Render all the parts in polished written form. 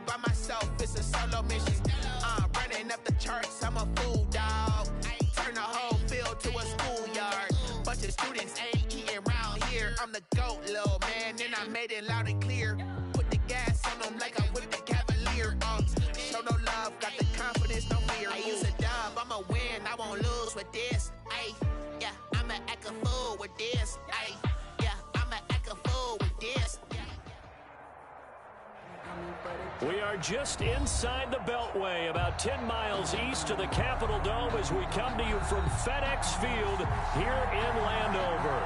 by myself, it's a solo mission. Running up the charts, I'm a fool, dog. Turn the whole field to a schoolyard. Bunch of students ain't eating round here. I'm the GOAT, little man, and I made it loud and clear. Put the gas on them like I whipped the Cavalier. Show no love, got the confidence, no fear. I use a dub, I'ma win, I won't lose with this. Ay, yeah, I'ma act a fool with this. Ay, yeah, I'ma act a fool with this. We are just inside the Beltway, about 10 miles east of the Capitol Dome as we come to you from FedEx Field here in Landover.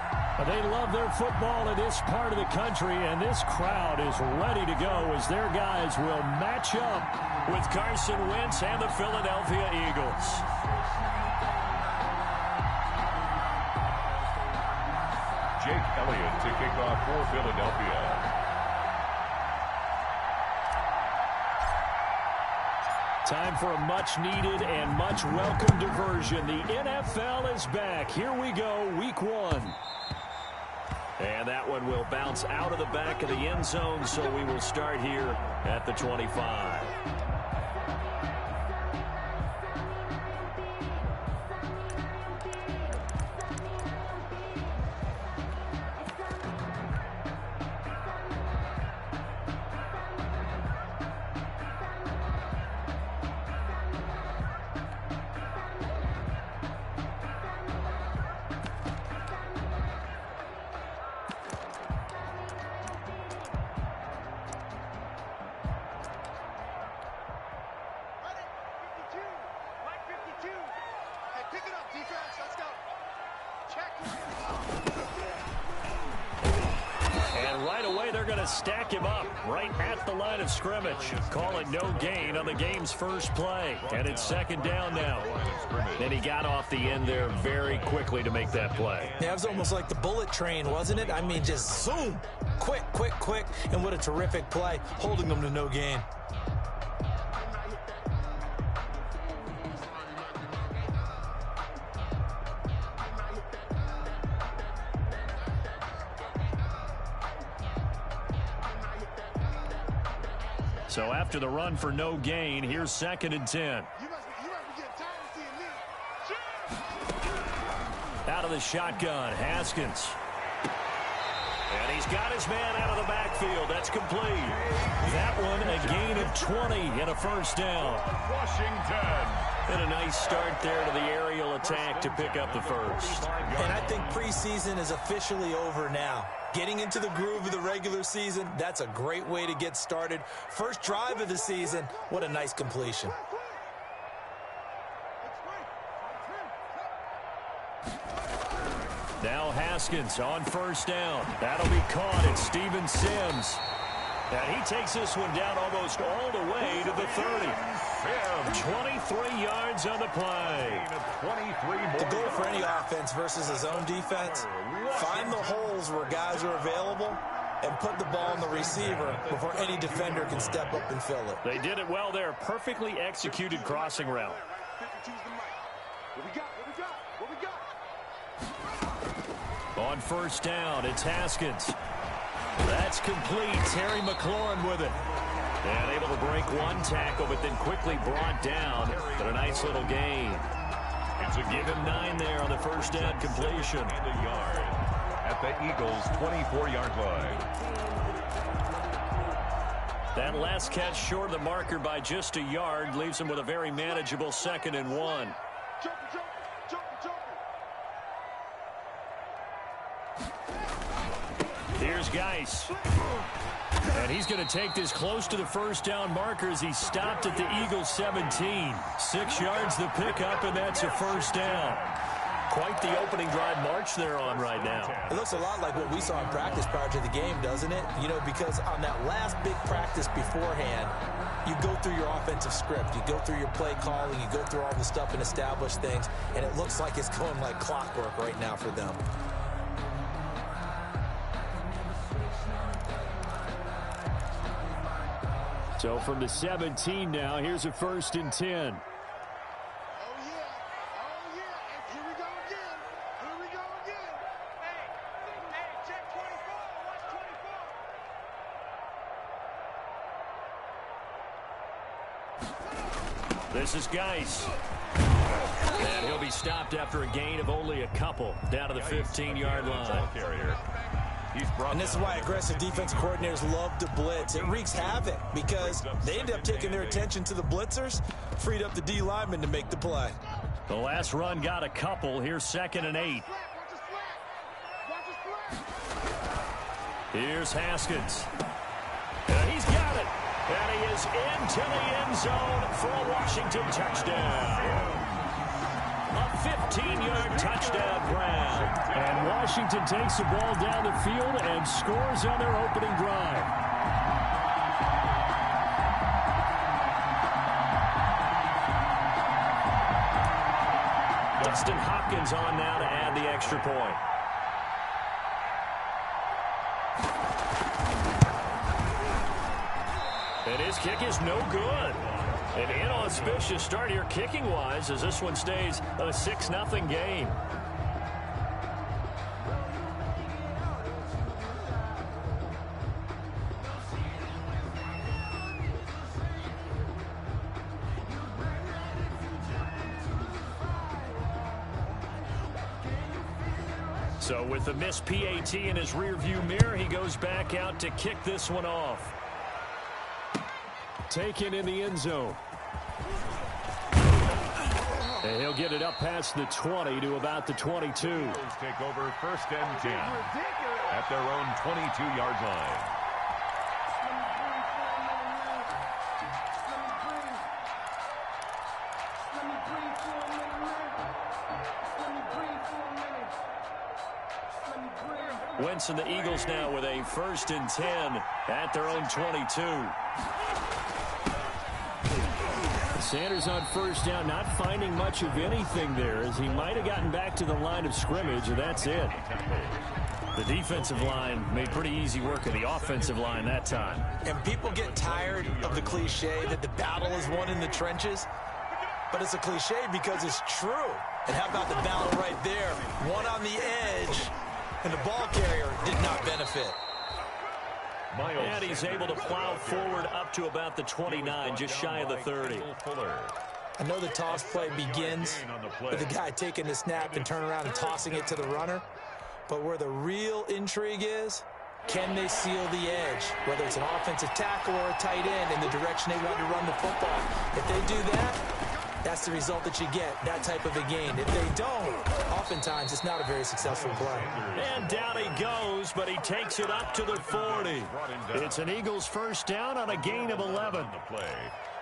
They love their football in this part of the country, and this crowd is ready to go as their guys will match up with Carson Wentz and the Philadelphia Eagles. Jake Elliott to kick off for Philadelphia. Time for a much-needed and much-welcome diversion. The NFL is back. Here we go, week 1. And that one will bounce out of the back of the end zone, so we will start here at the 25. Stack him up right at the line of scrimmage. Call it no gain on the game's first play. And it's second down now. Then he got off the end there very quickly to make that play. Yeah, it was almost like the bullet train, wasn't it? I mean, just zoom. Quick, quick, quick. And what a terrific play, holding them to no gain. So after the run for no gain, here's second and 10. Out of the shotgun, Haskins. And he's got his man out of the backfield. That's complete. That one a gain of 20 and a first down. Washington. And a nice start there to the aerial attack to pick up the first. And I think preseason is officially over now. Getting into the groove of the regular season, that's a great way to get started. First drive of the season, what a nice completion. Now Haskins on first down. That'll be caught. It's Steven Sims. And he takes this one down almost all the way to the 30. 23 yards on the play. The goal for any offense versus his own defense, find the holes where guys are available and put the ball on the receiver before any defender can step up and fill it. They did it well there. Perfectly executed crossing route. On first down, it's Haskins. That's complete. Terry McLaurin with it. And able to break one tackle, but then quickly brought down. But a nice little gain. Give him 9 there on the first down completion. And a yard at the Eagles' 24-yard line. That last catch short of the marker by just a yard leaves him with a very manageable second and 1. Here's Geis. And he's going to take this close to the first down marker as he stopped at the Eagles 17. 6 yards the pickup, and that's a first down. Quite the opening drive march they're on right now. It looks a lot like what we saw in practice prior to the game, doesn't it? You know, because on that last big practice beforehand, you go through your offensive script, you go through your play calling, you go through all the stuff and establish things, and it looks like it's going like clockwork right now for them. So from the 17 now, here's a first and 10. This is Geis. And he'll be stopped after a gain of only a couple down to the 15-yard line. And this is why aggressive defensive coordinators love to blitz. It wreaks havoc because they end up taking their attention to the blitzers, freed up the D lineman to make the play. The last run got a couple. Here's 2nd and 8. Here's Haskins. And he's got it. And he is into the end zone for a Washington touchdown. A 15-yard touchdown grab. And Washington takes the ball down the field and scores on their opening drive. Dustin Hopkins on now to add the extra point. And his kick is no good. An inauspicious start here kicking-wise as this one stays a 6-0 game. So with the missed PAT in his rearview mirror, he goes back out to kick this one off. Taken in the end zone. And he'll get it up past the 20 to about the 22. Take over 1st and 10 at their own 22-yard line. Wentz and the Eagles now with a 1st and 10 at their own 22. Sanders on 1st down, not finding much of anything there as he might have gotten back to the line of scrimmage, and that's it. The defensive line made pretty easy work of the offensive line that time. And people get tired of the cliche that the battle is won in the trenches, but it's a cliche because it's true. And how about the battle right there? One on the edge, and the ball carrier did not benefit. And he's able to plow forward up to about the 29, just shy of the 30. I know the toss play begins with the guy taking the snap and turn around and tossing it to the runner. But where the real intrigue is, can they seal the edge? Whether it's an offensive tackle or a tight end in the direction they want to run the football. If they do that, that's the result that you get, that type of a gain. If they don't, oftentimes it's not a very successful play. And down he goes, but he takes it up to the 40. It's an Eagles 1st down on a gain of 11.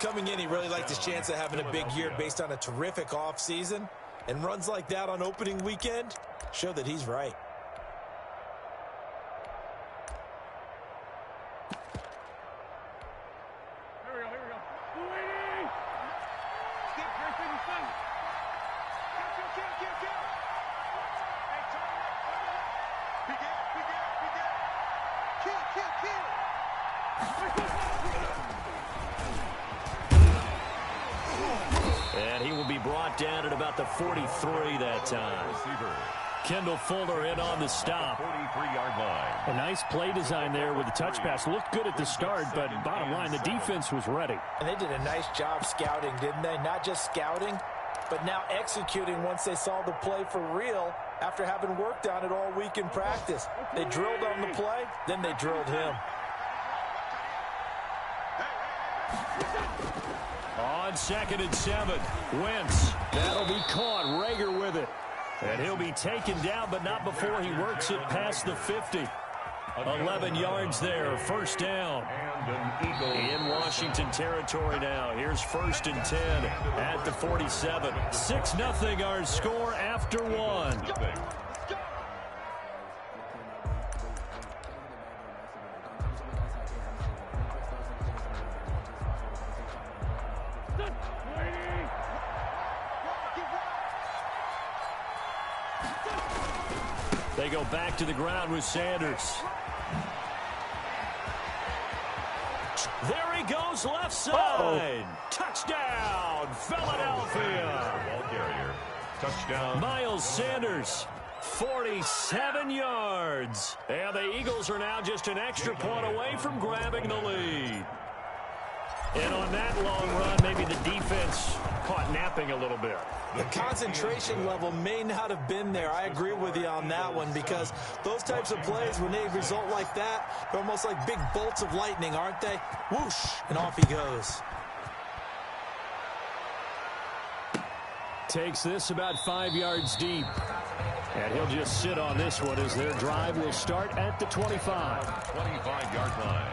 Coming in, he really liked his chance of having a big year based on a terrific offseason. And runs like that on opening weekend show that he's right. And he will be brought down at about the 43 that time. Kendall Fuller in on the stop. 43-yard line. A nice play design there with the touch pass. Looked good at the start, but bottom line, the defense was ready. And they did a nice job scouting, didn't they? Not just scouting, but now executing once they saw the play for real after having worked on it all week in practice. They drilled on the play, then they drilled him. On 2nd and 7, Wentz. That'll be caught. Rager with it. And he'll be taken down, but not before he works it past the 50. 11 yards there, 1st down. In Washington territory now. Here's 1st and 10 at the 47. 6-0 our score after 1. They go back to the ground with Sanders. There he goes, left side. Touchdown, Philadelphia. Ball carrier. Touchdown. Miles Sanders, 47 yards. And the Eagles are now just an extra point away from grabbing the lead. And on that long run, maybe the defense caught napping a little bit. The concentration level may not have been there. I agree with you on that one, because those types of plays, when they result like that, they're almost like big bolts of lightning, aren't they? Whoosh, and off he goes. Takes this about 5 yards deep. And he'll just sit on this one as their drive will start at the 25. 25-yard line.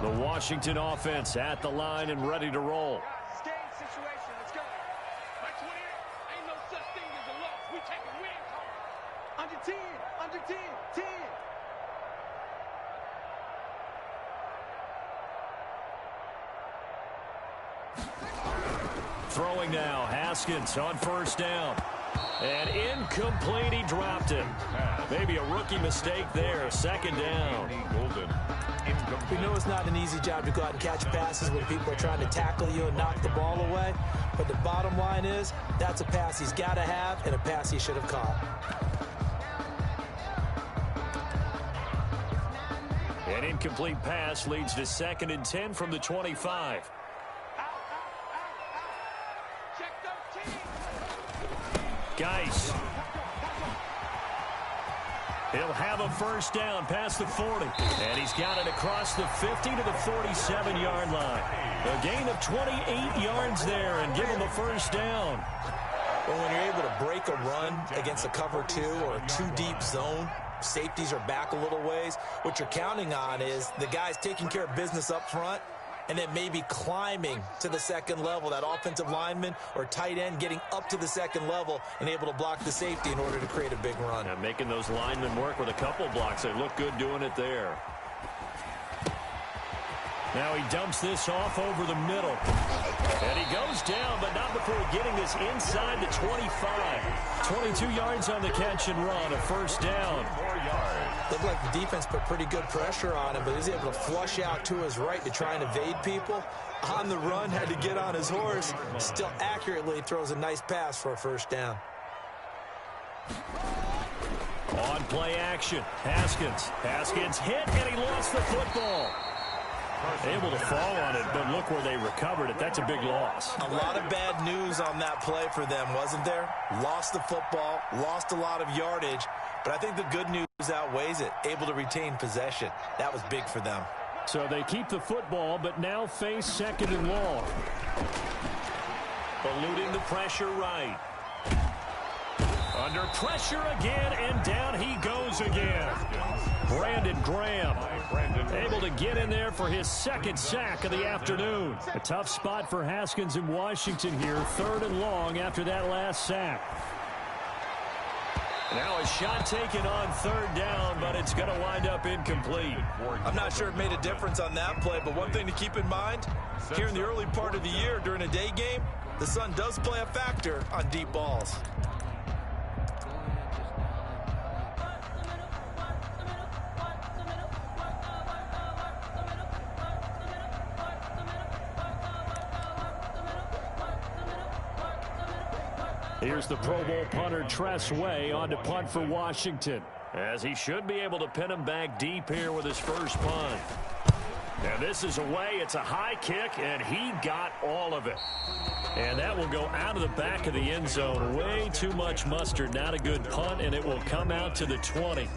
The Washington offense at the line and ready to roll. Throwing now, Haskins on first down. And incomplete, he dropped it. Maybe a rookie mistake there, second down. We know it's not an easy job to go out and catch passes when people are trying to tackle you and knock the ball away. But the bottom line is, that's a pass he's got to have and a pass he should have caught. An incomplete pass leads to 2nd and 10 from the 25. Geis. He'll have a first down past the 40. And he's got it across the 50 to the 47-yard line. A gain of 28 yards there and give him a first down. Well, when you're able to break a run against a cover 2 or a 2-deep zone, safeties are back a little ways. What you're counting on is the guys taking care of business up front and then maybe climbing to the second level, that offensive lineman or tight end getting up to the second level and able to block the safety in order to create a big run. And making those linemen work with a couple blocks. They look good doing it there. Now he dumps this off over the middle. And he goes down, but not before getting this inside the 25. 22 yards on the catch and run, a first down. 4 yards. Looked like the defense put pretty good pressure on him, but he's able to flush out to his right to try and evade people. On the run, had to get on his horse. Still accurately throws a nice pass for a first down. On play action, Haskins hit, and he lost the football. Able to fall on it, but look where they recovered it. That's a big loss. A lot of bad news on that play for them, wasn't there? Lost the football, lost a lot of yardage, but I think the good news outweighs it. Able to retain possession. That was big for them. So they keep the football, but now face 2nd and long. Eluding the pressure right. Under pressure again, and down he goes again. Brandon Graham able to get in there for his 2nd sack of the afternoon. A tough spot for Haskins in Washington here, 3rd and long after that last sack. Now a shot taken on 3rd down, but it's going to wind up incomplete. I'm not sure it made a difference on that play, but one thing to keep in mind, here in the early part of the year during a day game, the sun does play a factor on deep balls. Here's the Pro Bowl punter Tress Way on to punt for Washington, as he should be able to pin him back deep here with his first punt. And this is away. It's a high kick, and he got all of it. And that will go out of the back of the end zone. Way too much mustard. Not a good punt, and it will come out to the 20.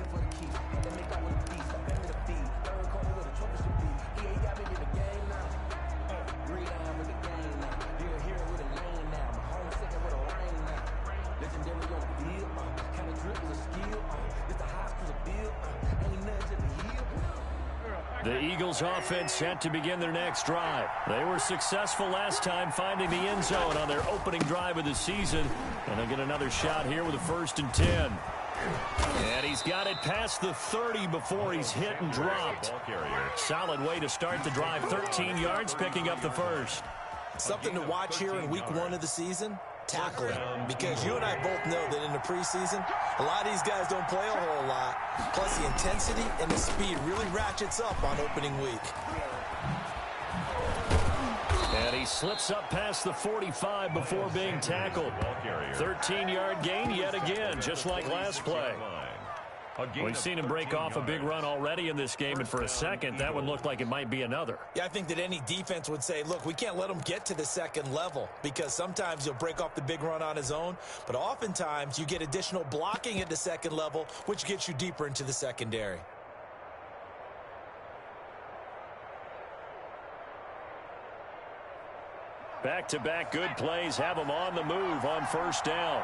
The Eagles offense set to begin their next drive. They were successful last time finding the end zone on their opening drive of the season. And they'll get another shot here with a 1st and 10. And he's got it past the 30 before he's hit and dropped. Solid way to start the drive. 13 yards, picking up the first. Something to watch here in week 1 of the season. Tackling, because you and I both know that in the preseason, a lot of these guys don't play a whole lot. Plus, the intensity and the speed really ratchets up on opening week. And he slips up past the 45 before being tackled. 13-yard gain yet again, just like last play. We've seen him break off a big run already in this game, and for a second, that one looked like it might be another. Yeah, I think that any defense would say, look, we can't let him get to the second level, because sometimes he'll break off the big run on his own, but oftentimes you get additional blocking at the second level, which gets you deeper into the secondary. Back-to-back good plays have him on the move on first down.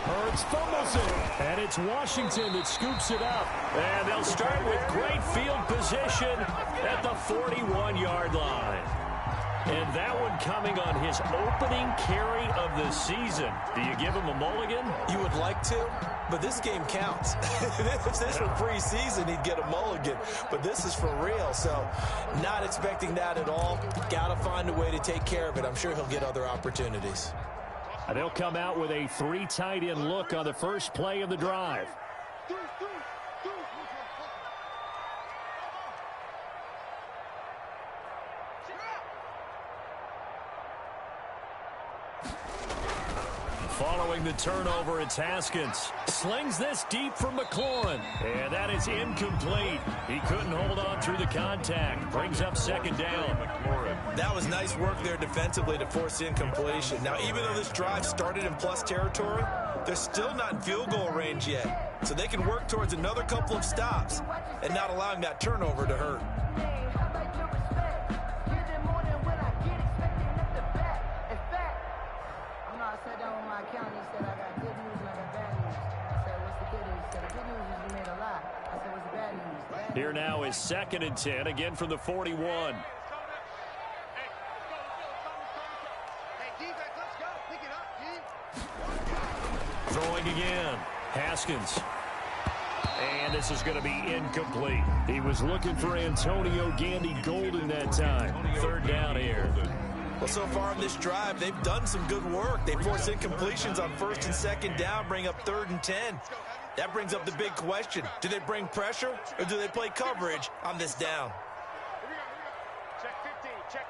Hurts fumbles it, and it's Washington that scoops it up. And they'll start with great field position at the 41-yard line. And that one coming on his opening carry of the season. Do you give him a mulligan? You would like to, but this game counts. If this were preseason, he'd get a mulligan. But this is for real, so not expecting that at all. Got to find a way to take care of it. I'm sure he'll get other opportunities. They'll come out with a 3 tight end look on the first play of the drive. Following the turnover, it's Haskins. Slings this deep from McLaurin. And that is incomplete. He couldn't hold on through the contact. Brings up second down. That was nice work there defensively to force the incompletion. Now, even though this drive started in plus territory, they're still not in field goal range yet. So they can work towards another couple of stops and not allowing that turnover to hurt. Here now is 2nd and 10, again from the 41. Throwing again. Haskins. And this is going to be incomplete. He was looking for Antonio Gandy Golden that time. 3rd down here. Well, so far in this drive, they've done some good work. They force incompletions on 1st and 2nd down, bring up 3rd and 10. That brings up the big question. Do they bring pressure or do they play coverage on this down? Check 50, check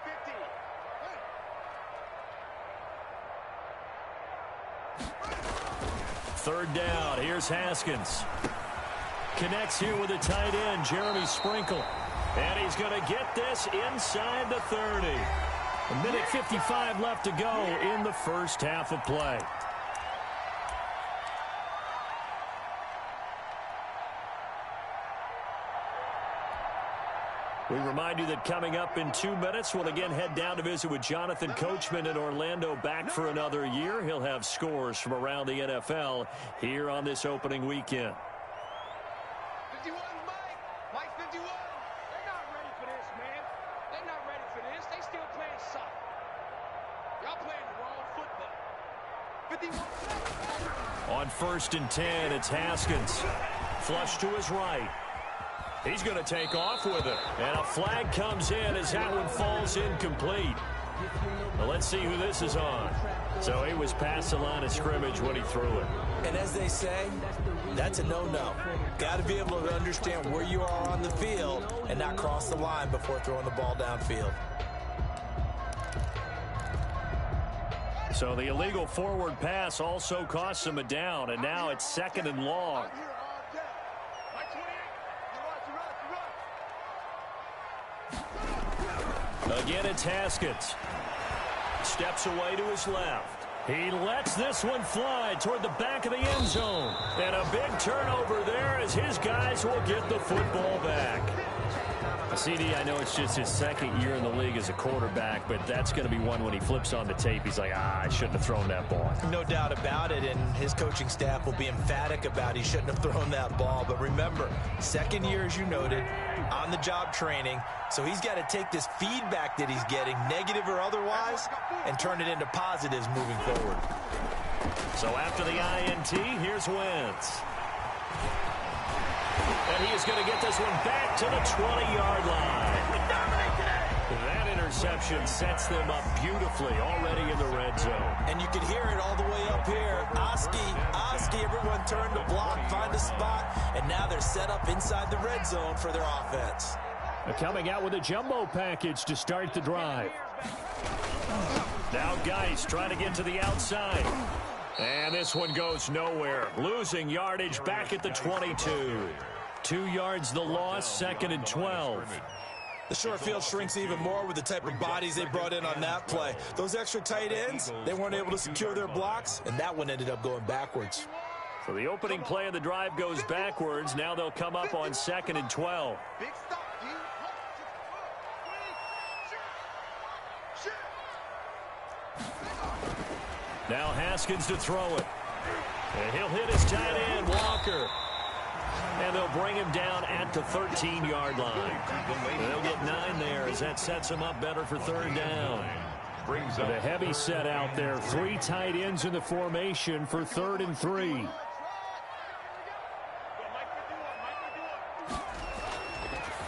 50. 3rd down. Here's Haskins. Connects here with a tight end, Jeremy Sprinkle. And he's going to get this inside the 30. A minute 55 left to go in the first half of play. We remind you that coming up in 2 minutes, we'll again head down to visit with Jonathan Coachman in Orlando, back for another year. He'll have scores from around the NFL here on this opening weekend. 51, Mike 51. They're not ready for this, man. They're not ready for this. They still playing soccer. Y'all playing the wrong football. 51. On 1st and 10, it's Haskins. Flush to his right. He's going to take off with it. And a flag comes in as that one falls incomplete. Well, let's see who this is on. So he was past the line of scrimmage when he threw it. And as they say, that's a no-no. Got to be able to understand where you are on the field and not cross the line before throwing the ball downfield. So the illegal forward pass also costs him a down, and now it's 2nd and long. Again, it's Haskins. Steps away to his left. He lets this one fly toward the back of the end zone. And a big turnover there as his guys will get the football back. CD, I know it's just his 2nd year in the league as a quarterback, but that's going to be one when he flips on the tape. He's like, I shouldn't have thrown that ball. No doubt about it, and his coaching staff will be emphatic about he shouldn't have thrown that ball. But remember, 2nd year, as you noted, on-the-job training, so he's got to take this feedback that he's getting, negative or otherwise, and turn it into positives moving forward. So after the INT, here's Wentz. And he is going to get this one back to the 20-yard line. That interception sets them up beautifully already in the red zone. And you can hear it all the way up here. Oski, everyone turn to block, find a spot, and now they're set up inside the red zone for their offense. Coming out with a jumbo package to start the drive. Now Geis trying to get to the outside. And this one goes nowhere. Losing yardage back at the 22. 2 yards the loss, 2nd and 12. The short field shrinks even more with the type of bodies they brought in on that play. Those extra tight ends, they weren't able to secure their blocks, and that one ended up going backwards. So the opening play of the drive goes backwards. Now they'll come up on 2nd and 12. Now Haskins to throw it. And he'll hit his tight end, Walker. And they'll bring him down at the 13-yard line. They'll get 9 there as that sets him up better for 3rd down. The heavy set out there. 3 tight ends in the formation for 3rd and 3.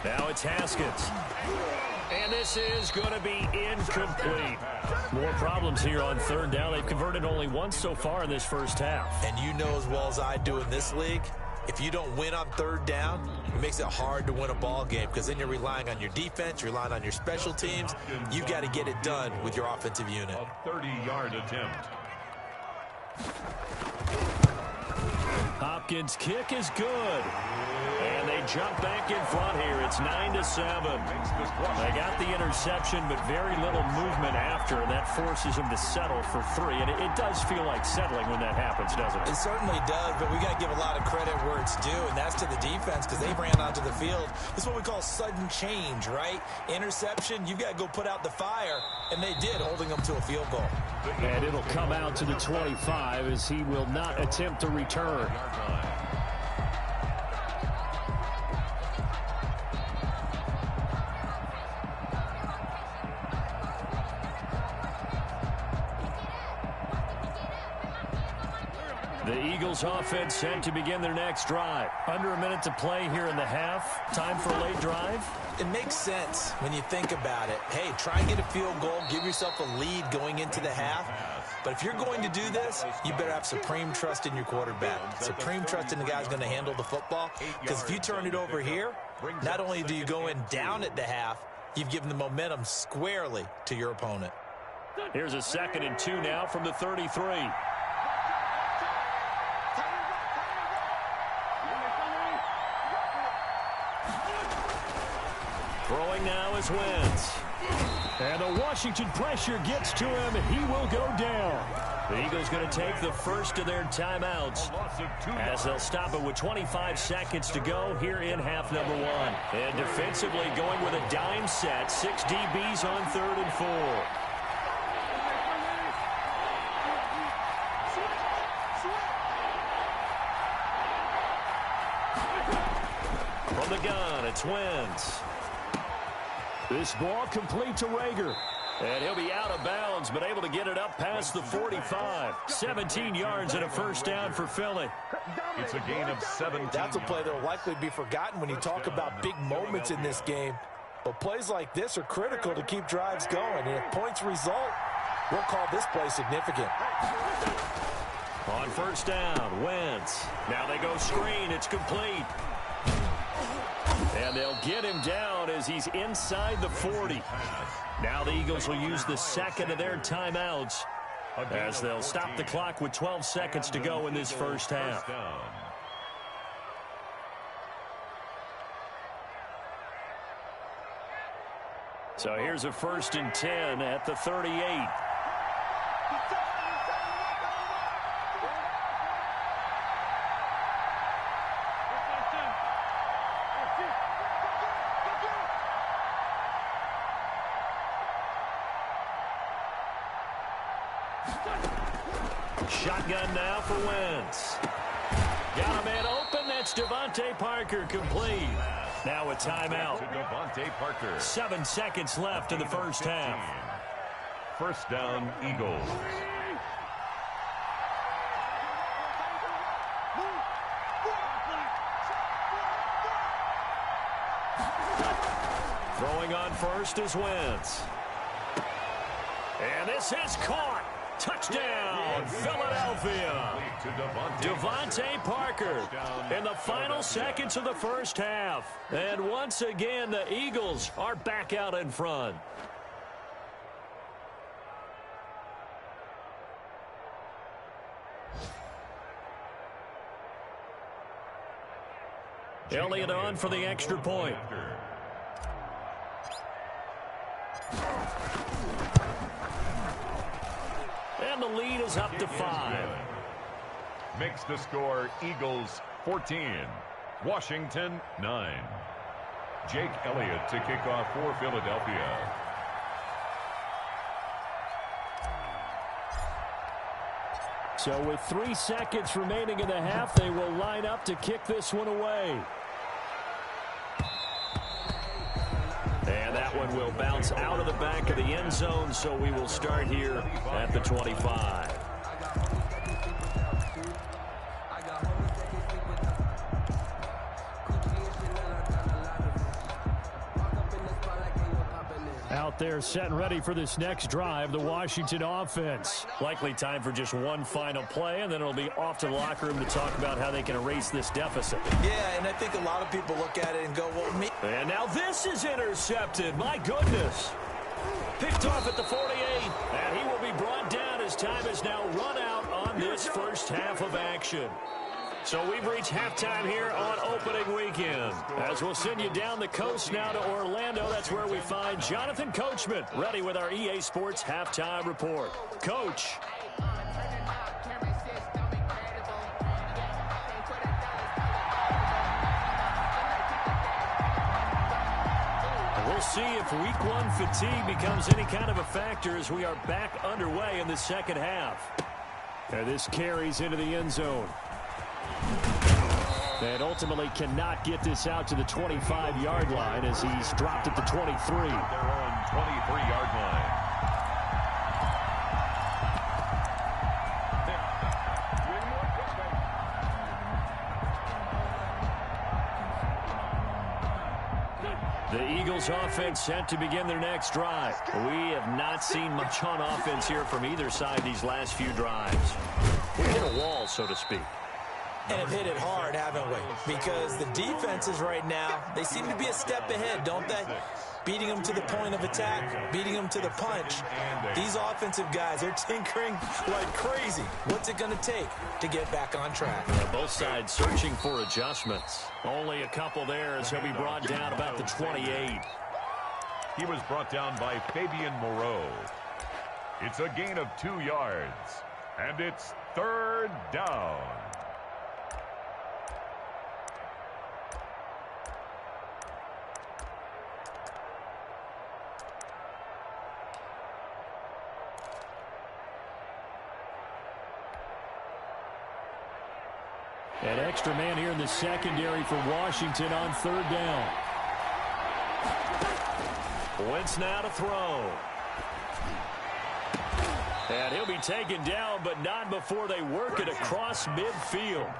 Now it's Haskins. And this is going to be incomplete. More problems here on 3rd down. They've converted only once so far in this first half. And you know as well as I do in this league, if you don't win on 3rd down, it makes it hard to win a ball game because then you're relying on your defense, you're relying on your special teams. You've got to get it done with your offensive unit. A 30-yard attempt. Hopkins' kick is good. And they jump back in front here. It's 9-7. They got the interception, but very little movement after, and that forces them to settle for 3. And it does feel like settling when that happens, doesn't it? It certainly does, but we got to give a lot of credit where it's due, and that's to the defense because they ran onto the field. This is what we call sudden change, right? Interception, you've got to go put out the fire, and they did, holding them to a field goal. And it'll come out to the 25 as he will not attempt to return. The Eagles offense set to begin their next drive. Under a minute to play here in the half. Time for a late drive. It makes sense when you think about it. Hey, try and get a field goal. Give yourself a lead going into the half. But if you're going to do this, you better have supreme trust in your quarterback. Supreme trust in the guy who's going to handle the football. Because if you turn it over here, not only do you go in down at the half, you've given the momentum squarely to your opponent. Here's a 2nd and 2 now from the 33. Throwing now is Wentz. And the Washington pressure gets to him. He will go down. The Eagles going to take the first of their timeouts as they'll stop it with 25 seconds to go here in half number 1. And defensively going with a dime set. 6 DBs on 3rd and 4. From the gun, it's Wentz. This ball complete to Rager. And he'll be out of bounds, but able to get it up past the 45. 17 yards and a first down for Philly. It's a gain of 17. That's a play that will likely be forgotten when you talk about big moments in this game. But plays like this are critical to keep drives going. And if points result, we'll call this play significant. On first down, Wentz. Now they go screen. It's complete. And they'll get him down as he's inside the 40. Now the Eagles will use the 2nd of their timeouts as they'll stop the clock with 12 seconds to go in this first half. So here's a 1st and 10 at the 38. Shotgun now for Wentz. Got a man open. That's Devontae Parker complete. Now a timeout. Devontae Parker. 7 seconds left in the first half. First down, Eagles. Throwing on first is Wentz. And this is caught. Touchdown, Philadelphia. Devontae Parker in the final seconds of the first half. And once again, the Eagles are back out in front. Elliott on for the extra point. And the lead is up to 5. Makes the score Eagles 14, Washington 9. Jake Elliott to kick off for Philadelphia. So with 3 seconds remaining in the half, they will line up to kick this one away. And that one will bounce out of the back of the end zone, so we will start here at the 25. Out there set and ready for this next drive, the Washington offense. Likely time for just one final play, and then it'll be off to the locker room to talk about how they can erase this deficit. Yeah, and I think a lot of people look at it and go, well, me. And now this is intercepted. My goodness. Picked off at the 48, and he will be brought down as time is now run out on this first half of action. So we've reached halftime here on opening weekend. As we'll send you down the coast now to Orlando, that's where we find Jonathan Coachman ready with our EA Sports halftime report. Coach. We'll see if week 1 fatigue becomes any kind of a factor as we are back underway in the second half. And this carries into the end zone. And ultimately cannot get this out to the 25-yard line as he's dropped at the 23. Their own 23-yard line. The Eagles offense set to begin their next drive. We have not seen much on offense here from either side these last few drives. We hit a wall, so to speak. And have hit it hard, haven't we? Because the defenses right now, they seem to be a step ahead, don't they? Beating them to the point of attack, beating them to the punch. These offensive guys, they're tinkering like crazy. What's it going to take to get back on track? Both sides searching for adjustments. Only a couple there as he'll be brought down about the 28. He was brought down by Fabian Moreau. It's a gain of 2 yards, and it's 3rd down. An extra man here in the secondary for Washington on 3rd down. Wentz now to throw. And he'll be taken down, but not before they work it across midfield.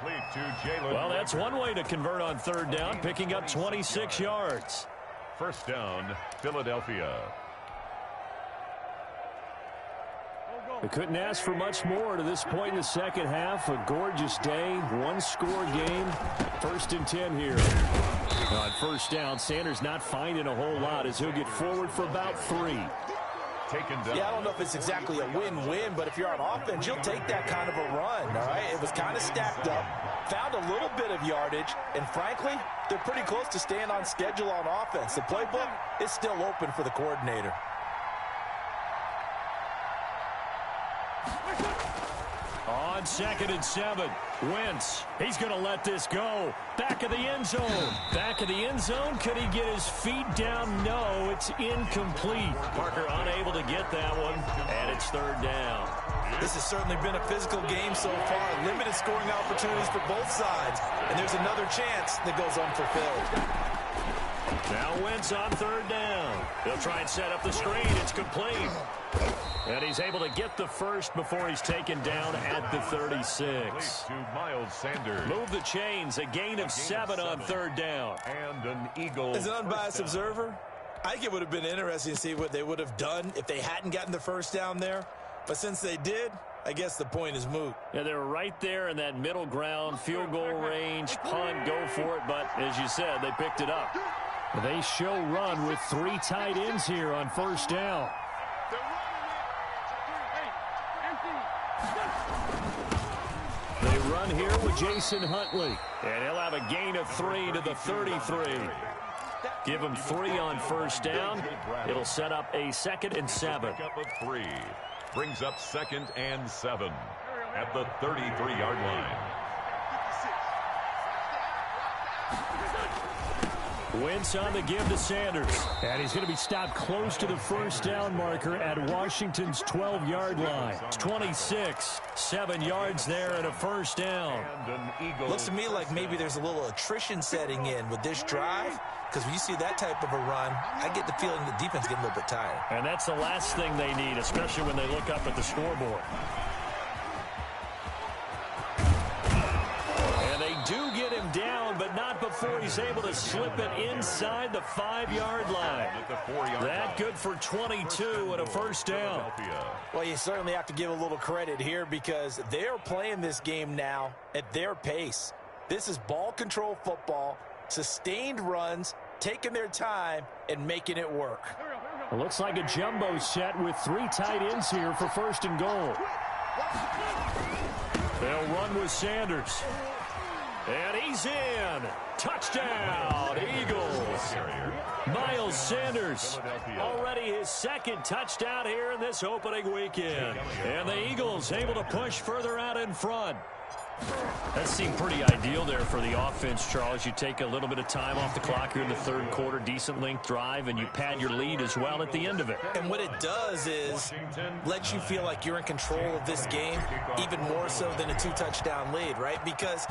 Well, that's one way to convert on 3rd down, picking up 26 yards. 1st down, Philadelphia. They couldn't ask for much more to this point in the second half. A gorgeous day, 1-score game. 1st and 10 here. On 1st down, Sanders not finding a whole lot as he'll get forward for about 3. Taken down. Yeah, I don't know if it's exactly a win-win, but if you're on offense, you'll take that kind of a run, all right? It was kind of stacked up, found a little bit of yardage, and frankly, they're pretty close to staying on schedule on offense. The playbook is still open for the coordinator. On 2nd and 7, Wentz. He's going to let this go. Back of the end zone. Back of the end zone. Could he get his feet down? No, it's incomplete. Parker unable to get that one, and it's 3rd down. This has certainly been a physical game so far. Limited scoring opportunities for both sides, and there's another chance that goes unfulfilled. Now Wentz on 3rd down. He'll try and set up the screen. It's complete. And he's able to get the first before he's taken down at the 36. To Miles Sanders. Move the chains. A gain of 7 on 3rd down. And an Eagle. As an unbiased observer, I think it would have been interesting to see what they would have done if they hadn't gotten the first down there. But since they did, I guess the point is moot. Yeah, they were right there in that middle ground, field goal range, punt, go for it. But as you said, they picked it up. They show run with 3 tight ends here on first down. They run here with Jason Huntley. And he'll have a gain of 3 to the 33. Give him 3 on first down. It'll set up a 2nd and 7. Pickup of 3. Brings up 2nd and 7 at the 33-yard line. Wentz on the give to Sanders. And he's going to be stopped close to the first down marker at Washington's 12-yard line. It's 26. 7 yards there and a first down. Looks to me like maybe there's a little attrition setting in with this drive. Because when you see that type of a run, I get the feeling the defense getting a little bit tired. And that's the last thing they need, especially when they look up at the scoreboard. And they do get him down, but not before he's able to slip it inside the 5-yard line. That good for 22 and a first down. Well, you certainly have to give a little credit here because they're playing this game now at their pace. This is ball control football. Sustained runs, taking their time, and making it work. It looks like a jumbo set with 3 tight ends here for first and goal. They'll run with Sanders. And he's in. Touchdown, Eagles. Miles Sanders, already his 2nd touchdown here in this opening weekend. And the Eagles able to push further out in front. That seemed pretty ideal there for the offense, Charles. You take a little bit of time off the clock here in the 3rd quarter, decent length drive, and you pad your lead as well at the end of it. And what it does is let you feel like you're in control of this game, even more so than a 2-touchdown lead, right? Because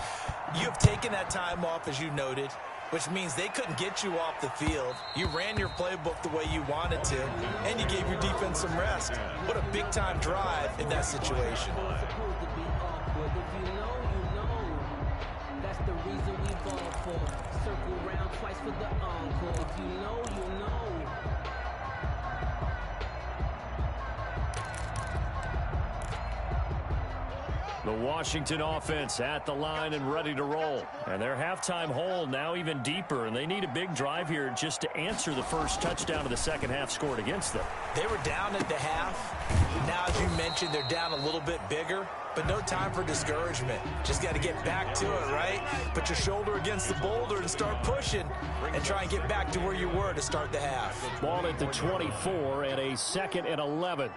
you have taken that time off, as you noted, which means they couldn't get you off the field. You ran your playbook the way you wanted to, and you gave your defense some rest. What a big-time drive in that situation. That's the reason we ball for. Circle round twice for the encore. If you know, you know. The Washington offense at the line and ready to roll. And their halftime hole now even deeper, and they need a big drive here just to answer the first touchdown of the second half scored against them. They were down at the half. Now, as you mentioned, they're down a little bit bigger, but no time for discouragement. Just got to get back to it, right? Put your shoulder against the boulder and start pushing and try and get back to where you were to start the half. Ball at the 24 and a 2nd and 11.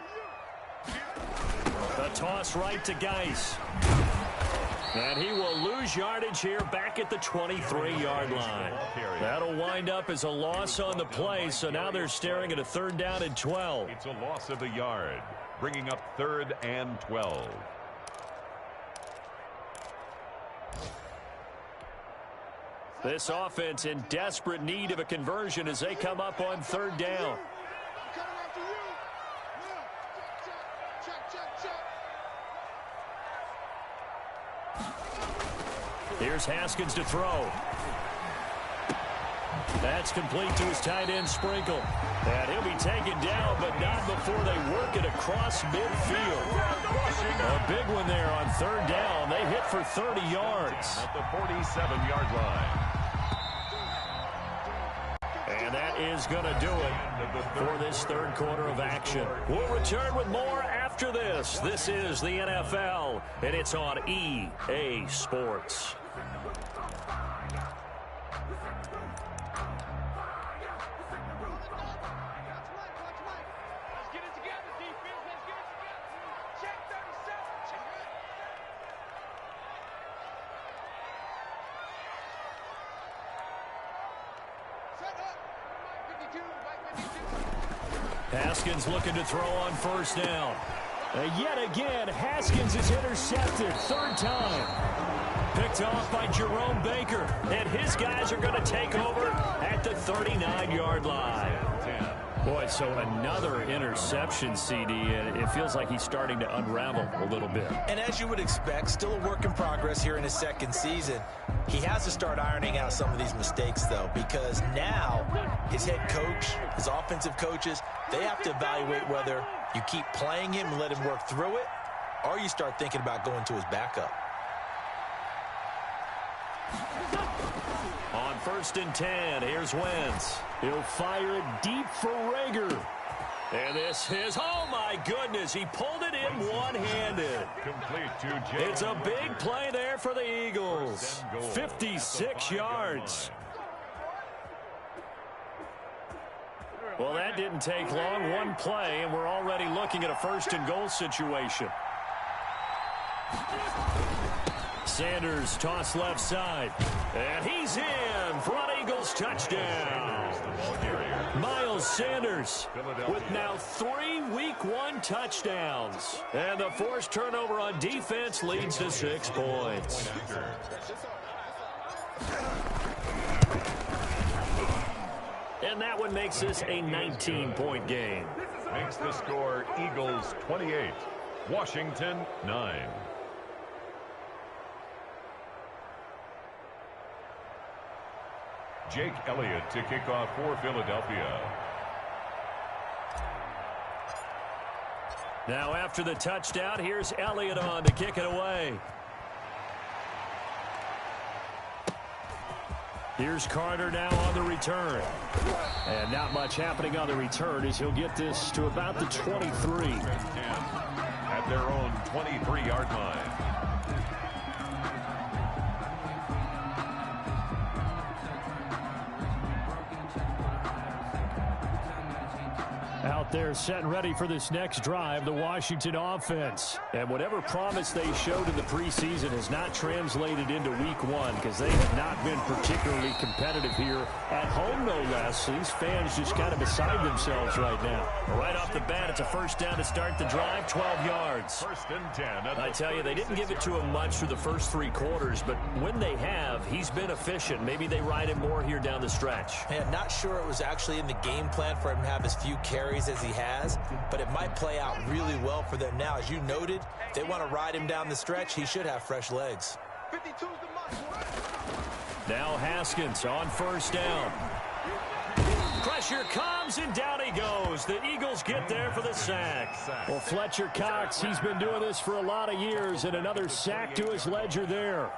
The toss right to Geis. And he will lose yardage here back at the 23-yard line. That'll wind up as a loss on the play, so now they're staring at a 3rd down and 12. It's a loss of a yard, bringing up 3rd and 12. This offense in desperate need of a conversion as they come up on 3rd down. Here's Haskins to throw. That's complete to his tight end, Sprinkle. And he'll be taken down, but not before they work it across midfield. A big one there on 3rd down. They hit for 30 yards. At the 47-yard line. And that is going to do it for this 3rd quarter of action. We'll return with more after this. This is the NFL, and it's on EA Sports. Haskins looking to throw on 1st down. Yet again, Haskins is intercepted. 3rd time. Picked off by Jerome Baker. And his guys are going to take over at the 39-yard line. Boy, so another interception, CD, and it feels like he's starting to unravel a little bit. And as you would expect, still a work in progress here in his 2nd season. He has to start ironing out some of these mistakes, though, because now his head coach, his offensive coaches, they have to evaluate whether You keep playing him and let him work through it, or you start thinking about going to his backup. On 1st and 10, here's Wentz. He'll fire it deep for Rager. And this is, oh my goodness, he pulled it in one-handed. Complete to Jay. It's a big play there for the Eagles. 56 yards. Well, that didn't take long. One play, and we're already looking at a 1st and goal situation. Sanders toss left side. And he's in for an Eagles touchdown. Miles Sanders with now 3 Week 1 touchdowns. And the forced turnover on defense leads to 6 points. And that one makes this a 19-point game. Makes the score Eagles 28, Washington 9. Jake Elliott to kick off for Philadelphia. Now after the touchdown, here's Elliott on to kick it away. Here's Carter now on the return. And not much happening on the return as he'll get this to about the 23. At their own 23-yard line. Out there set and ready for this next drive, the Washington offense. And whatever promise they showed in the preseason has not translated into Week 1 because they have not been particularly competitive here at home, no less. These fans just kind of beside themselves right now. Right off the bat, it's a 1st down to start the drive, 12 yards. 1st and 10. I tell you, they didn't give it to him much through the first 3 quarters, but when they have, he's been efficient. Maybe they ride him more here down the stretch. Man, not sure it was actually in the game plan for him to have as few carries as he has, but it might play out really well for them now. As you noted, if they want to ride him down the stretch, he should have fresh legs. Now Haskins on 1st down. Pressure comes, and down he goes. The Eagles get there for the sack. Well, Fletcher Cox, he's been doing this for a lot of years, and another sack to his ledger there.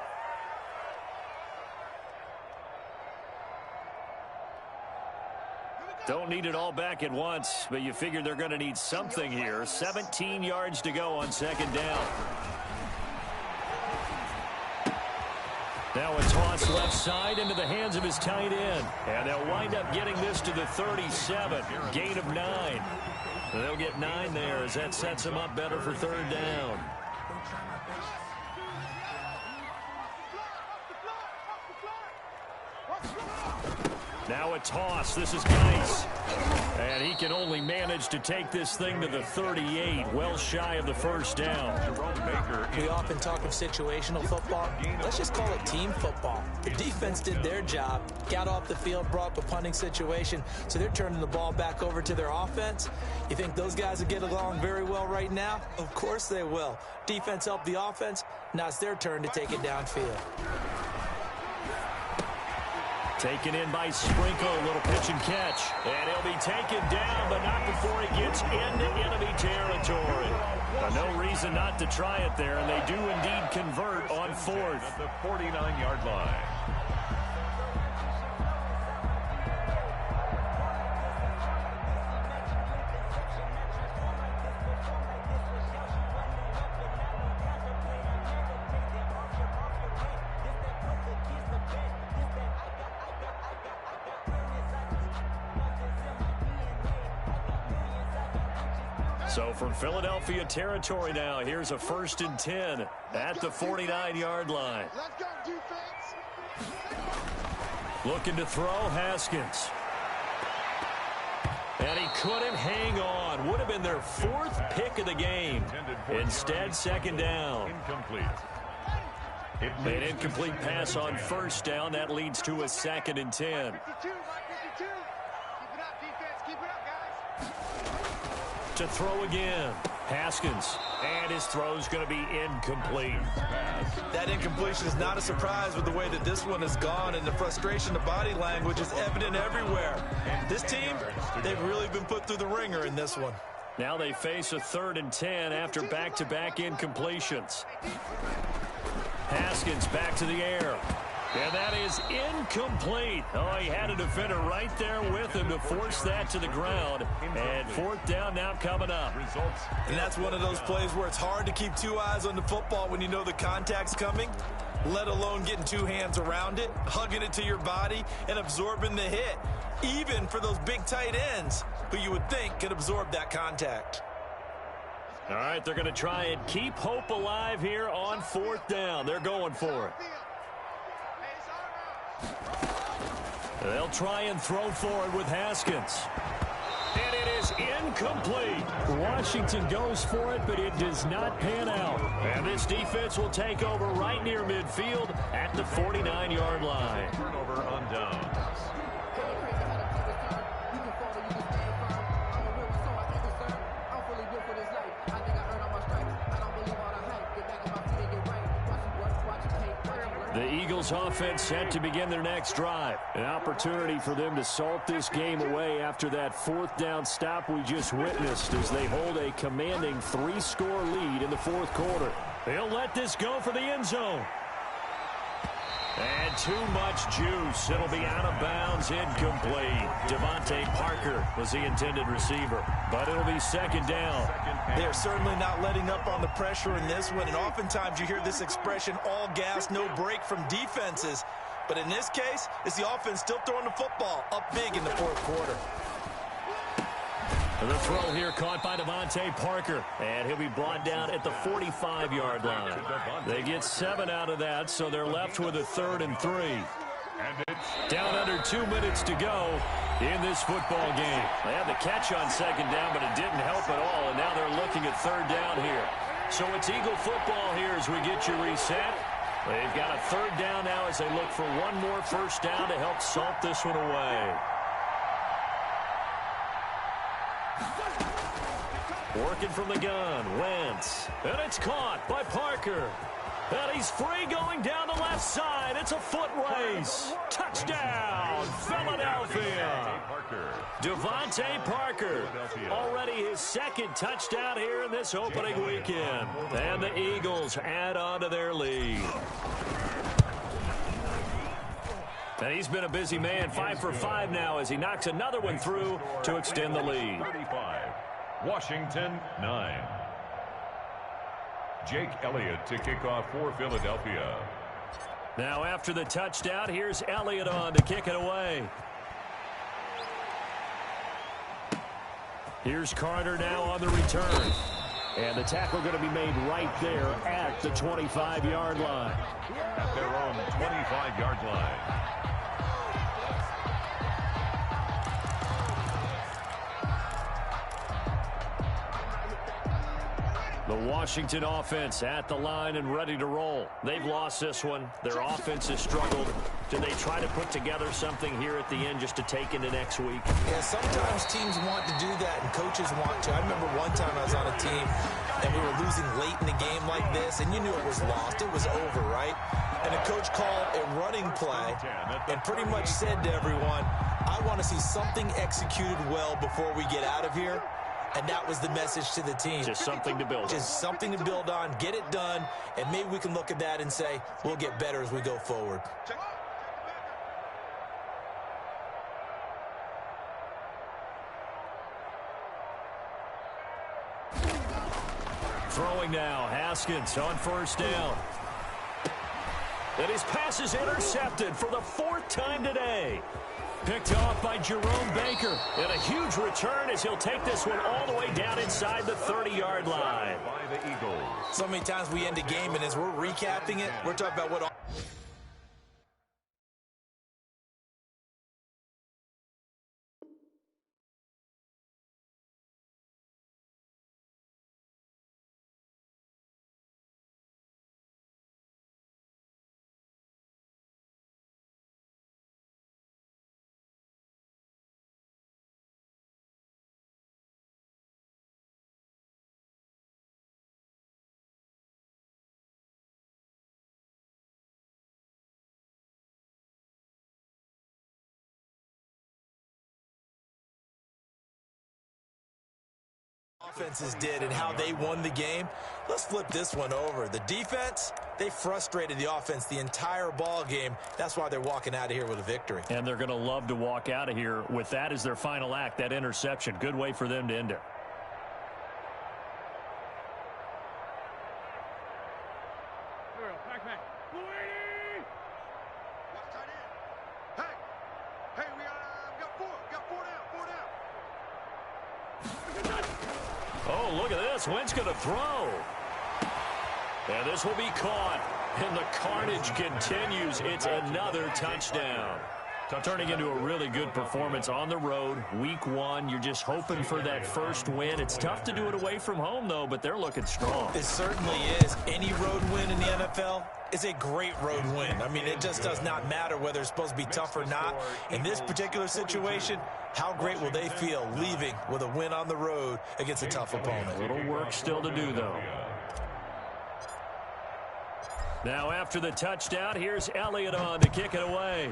Don't need it all back at once, but you figure they're going to need something here. 17 yards to go on 2nd down. Now a toss left side into the hands of his tight end. And they'll wind up getting this to the 37. Gain of 9. They'll get 9 there as that sets them up better for 3rd down. Now a toss. This is nice. And he can only manage to take this thing to the 38, well shy of the 1st down. We often talk of situational football. Let's just call it team football. The defense did their job, got off the field, brought up a punting situation, so they're turning the ball back over to their offense. You think those guys will get along very well right now? Of course they will. Defense helped the offense. Now it's their turn to take it downfield. Taken in by Sprinkle, a little pitch and catch. And he'll be taken down, but not before he gets into enemy territory. But no reason not to try it there, and they do indeed convert on 4th. At the 49-yard line. So from Philadelphia territory now, here's a 1st and 10 at the 49-yard line. Let's go, defense. Looking to throw, Haskins. And he couldn't hang on. Would have been their 4th pick of the game. Instead, 2nd down. Incomplete. An incomplete pass on 1st down. That leads to a 2nd and 10. 52, Mike 52. Keep it up, defense. Keep it up, guys. To throw again. Haskins. And his throw's going to be incomplete. That incompletion is not a surprise with the way that this one has gone, and the frustration, the body language is evident everywhere. This team, they've really been put through the ringer in this one. Now they face a 3rd and 10 after back-to-back incompletions. Haskins back to the air. And that is incomplete. Oh, he had a defender right there with him to force that to the ground. And 4th down now coming up. And that's one of those plays where it's hard to keep 2 eyes on the football when you know the contact's coming, let alone getting 2 hands around it, hugging it to your body, and absorbing the hit, even for those big tight ends who you would think could absorb that contact. All right, they're going to try and keep hope alive here on 4th down. They're going for it. They'll try and throw forward with Haskins. And it is incomplete. Washington goes for it, but it does not pan out. And this defense will take over right near midfield at the 49-yard line. Turnover on downs. The Eagles offense set to begin their next drive. An opportunity for them to salt this game away after that 4th down stop we just witnessed as they hold a commanding 3-score lead in the 4th quarter. They'll let this go for the end zone. And too much juice. It'll be out of bounds, incomplete. Devontae Parker was the intended receiver, but it'll be 2nd down. They're certainly not letting up on the pressure in this one, and oftentimes you hear this expression, all gas, no break from defenses. But in this case, it's the offense still throwing the football up big in the 4th quarter. The throw here caught by Devontae Parker, and he'll be brought down at the 45-yard line. They get 7 out of that, so they're left with a 3rd and 3. Down under 2 minutes to go in this football game. They had the catch on 2nd down, but it didn't help at all, and now they're looking at 3rd down here. So it's Eagle football here as we get you reset. They've got a 3rd down now as they look for one more 1st down to help salt this one away. Working from the gun, Wentz. And it's caught by Parker. And he's free going down the left side. It's a foot race. Touchdown, Philadelphia. Devontae Parker. Already his 2nd touchdown here in this opening weekend. And the Eagles add on to their lead. And he's been a busy man, 5 for 5 now as he knocks another one through to extend the lead. 35. Washington 9. Jake Elliott to kick off for Philadelphia. Now after the touchdown, here's Elliott on to kick it away. Here's Carter now on the return. And the tackle going to be made right there at the 25-yard line. At their own 25-yard line. The Washington offense at the line and ready to roll. They've lost this one. Their offense has struggled. Do they try to put together something here at the end just to take into next week? Yeah, sometimes teams want to do that and coaches want to. I remember one time I was on a team and we were losing late in the game like this, and you knew it was lost. It was over, right? And the coach called a running play and pretty much said to everyone, I want to see something executed well before we get out of here. And that was the message to the team. Just something to build on. Just something to build on, get it done, and maybe we can look at that and say, we'll get better as we go forward. Throwing now, Haskins on 1st down. And his pass is intercepted for the 4th time today. Picked off by Jerome Baker. And a huge return as he'll take this one all the way down inside the 30-yard line. By the Eagles. So many times we end a game, and as we're recapping it, we're talking about what offenses did and how they won the game, let's flip this one over. The defense, they frustrated the offense the entire ball game. That's why they're walking out of here with a victory. And they're going to love to walk out of here with that as their final act, that interception. Good way for them to end it. Oh, look at this. Wentz going to throw. And this will be caught. And the carnage continues. It's another touchdown. Turning into a really good performance on the road. Week 1, you're just hoping for that first win. It's tough to do it away from home, though, but they're looking strong. It certainly is. Any road win in the NFL is a great road win. I mean, it just does not matter whether it's supposed to be tough or not. In this particular situation, how great will they feel leaving with a win on the road against a tough opponent? A little work still to do, though. Now after the touchdown, here's Elliott on to kick it away.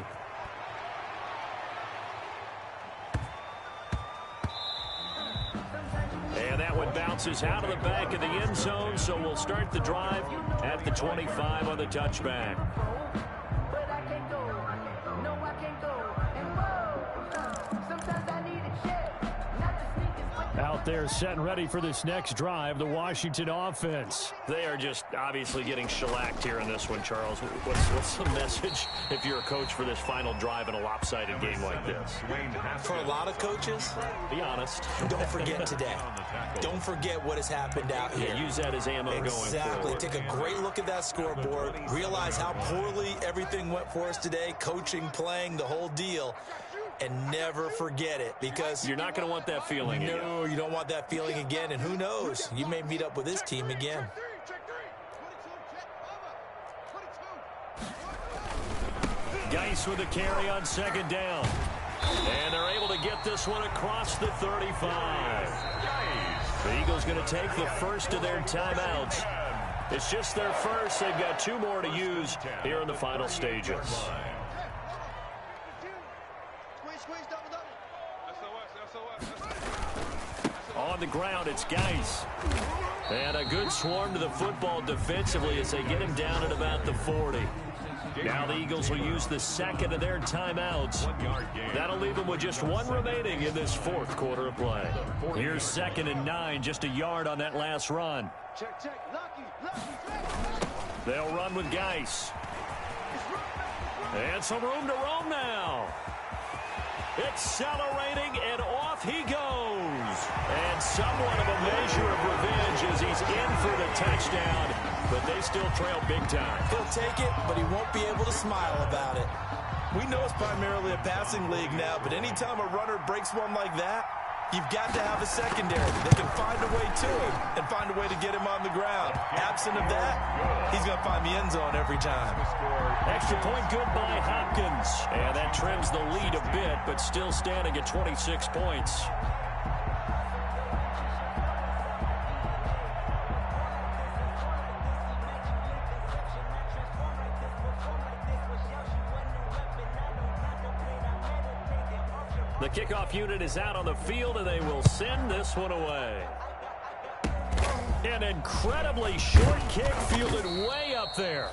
And that one bounces out of the back of the end zone, so we'll start the drive at the 25 on the touchback. Out there set and ready for this next drive, the Washington offense. They are just obviously getting shellacked here in this one, Charles. What's the message if you're a coach for this final drive in a lopsided game like this? For a lot of coaches, be honest. Don't forget today. Don't forget what has happened out here. Yeah, use that as ammo going forward. Exactly. Take a great look at that scoreboard. Realize how poorly everything went for us today. Coaching, playing, the whole deal. And never forget it, because you're not going to want that feeling again. No, you don't want that feeling again. And who knows? You may meet up with this team again. Geis with a carry on second down. And they're able to get this one across the 35. The Eagles going to take the first of their timeouts. It's just their first. They've got 2 more to use here in the final stages. On the ground, it's Geis. And a good swarm to the football defensively as they get him down at about the 40. Now the Eagles will use the second of their timeouts. That'll leave them with just 1 remaining in this 4th quarter of play. Here's 2nd and 9, just a yard on that last run. They'll run with Geis. And some room to roam now. Accelerating, and off he goes. And somewhat of a measure of revenge as he's in for the touchdown, but they still trail big time. He'll take it, but he won't be able to smile about it. We know it's primarily a passing league now, but anytime a runner breaks one like that, you've got to have a secondary that can find a way to him and find a way to get him on the ground. Absent of that, he's going to find the end zone every time. Extra point good by Hopkins. And that trims the lead a bit, but still standing at 26 points. The kickoff unit is out on the field, and they will send this one away. An incredibly short kick fielded way up there.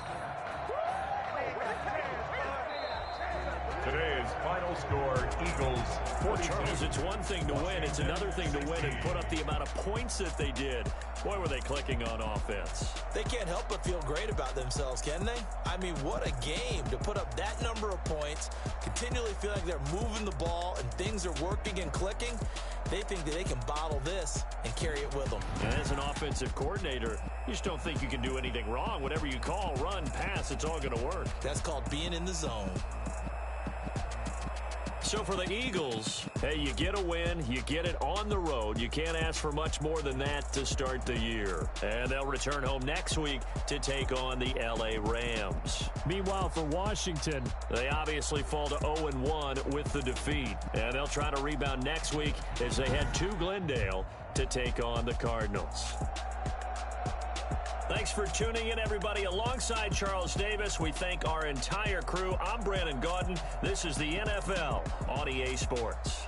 Today's final score, Eagles 42. Charles, it's one thing to win. It's another thing to win and put up the amount of points that they did. Boy, were they clicking on offense. They can't help but feel great about themselves, can they? I mean, what a game to put up that number of points, continually feel like they're moving the ball and things are working and clicking. They think that they can bottle this and carry it with them. And as an offensive coordinator, you just don't think you can do anything wrong. Whatever you call, run, pass, it's all going to work. That's called being in the zone. So for the Eagles, hey, you get a win, you get it on the road. You can't ask for much more than that to start the year. And they'll return home next week to take on the L.A. Rams. Meanwhile, for Washington, they obviously fall to 0-1 with the defeat. And they'll try to rebound next week as they head to Glendale to take on the Cardinals. Thanks for tuning in, everybody. Alongside Charles Davis, we thank our entire crew. I'm Brandon Gaudin. This is the NFL on EA Sports.